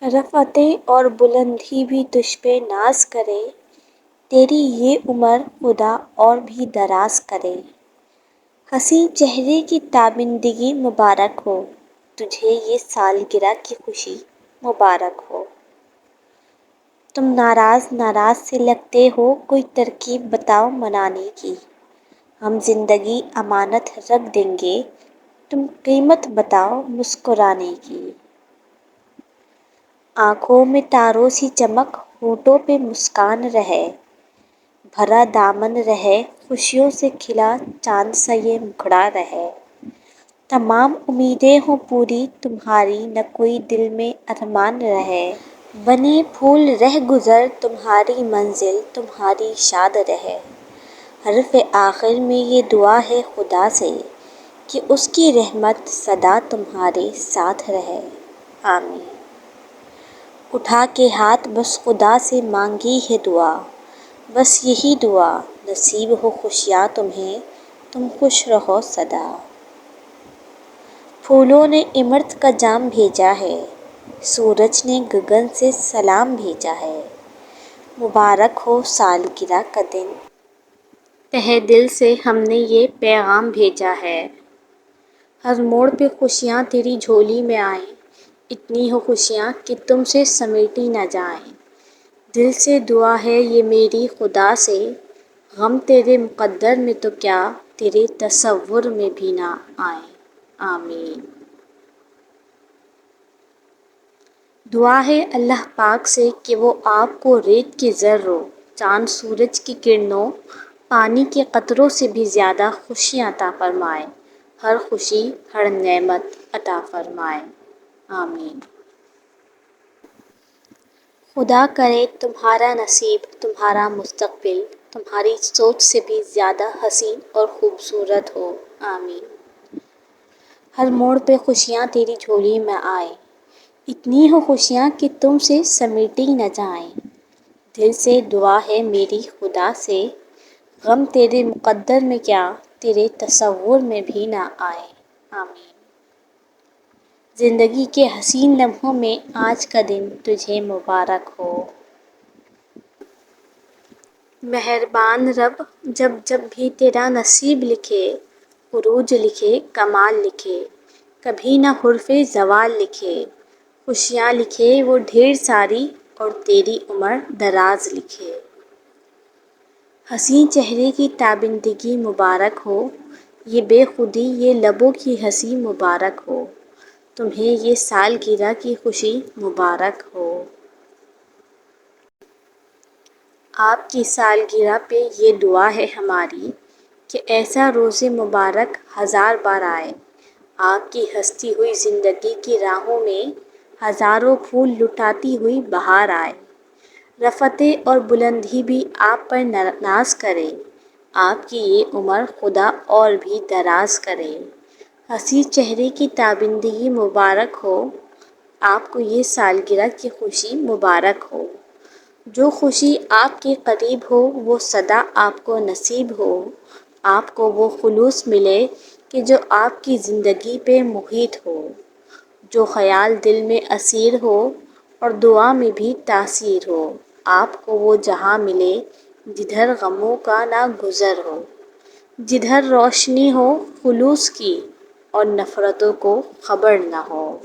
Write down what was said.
رفعتیں اور بلندی بھی تجھ پہ ناز کرے، تیری یہ عمر خدا اور بھی دراز کرے۔ حسین چہرے کی تابندگی مبارک ہو، تجھے یہ سالگرہ کی خوشی مبارک ہو۔ تم ناراض ناراض سے لگتے ہو، کوئی ترکیب بتاؤ منانے کی، ہم زندگی امانت رکھ دیں گے، تم قیمت بتاؤ مسکرانے کی۔ آنکھوں میں تاروں سی چمک، ہونٹوں پہ مسکان رہے، بھرا دامن رہے، خوشیوں سے کھلا چاند سا یہ مکھڑا رہے۔ تمام امیدیں ہوں پوری تمہاری، نہ کوئی دل میں ارمان رہے، بنے پھول رہ گزر تمہاری منزل، تمہاری شاد رہے۔ حرف آخر میں یہ دعا ہے خدا سے کہ اس کی رحمت سدا تمہارے ساتھ رہے، آمین۔ اٹھا کے ہاتھ بس خدا سے مانگی ہے دعا، بس یہی دعا، نصیب ہو خوشیاں تمہیں، تم خوش رہو سدا۔ پھولوں نے امرت کا جام بھیجا ہے، سورج نے گگن سے سلام بھیجا ہے، مبارک ہو سالگرہ کا دن، تہہ دل سے ہم نے یہ پیغام بھیجا ہے۔ ہر موڑ پہ خوشیاں تیری جھولی میں آئیں، اتنی ہو خوشیاں کہ تم سے سمیٹی نہ جائیں۔ دل سے دعا ہے یہ میری خدا سے، غم تیرے مقدر میں تو کیا، تیرے تصور میں بھی نہ آئیں، آمین۔ دعا ہے اللہ پاک سے کہ وہ آپ کو ریت کے ذروں، چاند سورج کی کرنوں، پانی کے قطروں سے بھی زیادہ خوشیاں عطا فرمائے، ہر خوشی ہر نعمت عطا فرمائے، آمین۔ خدا کرے تمہارا نصیب، تمہارا مستقبل، تمہاری سوچ سے بھی زیادہ حسین اور خوبصورت ہو، آمین۔ ہر موڑ پہ خوشیاں تیری جھولی میں آئیں، اتنی ہو خوشیاں کہ تم سے سمیٹی نہ جائیں۔ دل سے دعا ہے میری خدا سے، غم تیرے مقدر میں کیا، تیرے تصور میں بھی نہ آئیں، آمین۔ زندگی کے حسین لمحوں میں آج کا دن تجھے مبارک ہو۔ مہربان رب جب جب بھی تیرا نصیب لکھے، عروج لکھے کمال لکھے، کبھی نہ حرف زوال لکھے، خوشیاں لکھے وہ ڈھیر ساری اور تیری عمر دراز لکھے۔ حسین چہرے کی تابندگی مبارک ہو، یہ بے خودی یہ لبوں کی ہنسی مبارک ہو، تمہیں یہ سالگرہ کی خوشی مبارک ہو۔ آپ کی سالگرہ پہ یہ دعا ہے ہماری کہ ایسا روز مبارک ہزار بار آئے، آپ کی ہنستی ہوئی زندگی کی راہوں میں ہزاروں پھول لٹاتی ہوئی بہار آئے۔ رفعتیں اور بلندی بھی آپ پر ناز کرے، آپ کی یہ عمر خدا اور بھی دراز کرے۔ حسین چہرے کی تابندگی مبارک ہو، آپ کو یہ سالگرہ کی خوشی مبارک ہو۔ جو خوشی آپ کے قریب ہو وہ سدا آپ کو نصیب ہو، آپ کو وہ خلوص ملے کہ جو آپ کی زندگی پہ محیط ہو، جو خیال دل میں اسیر ہو اور دعا میں بھی تاثیر ہو، آپ کو وہ جہاں ملے جدھر غموں کا نہ گزر ہو، جدھر روشنی ہو خلوص کی اور نفرتوں کو خبر نہ ہو۔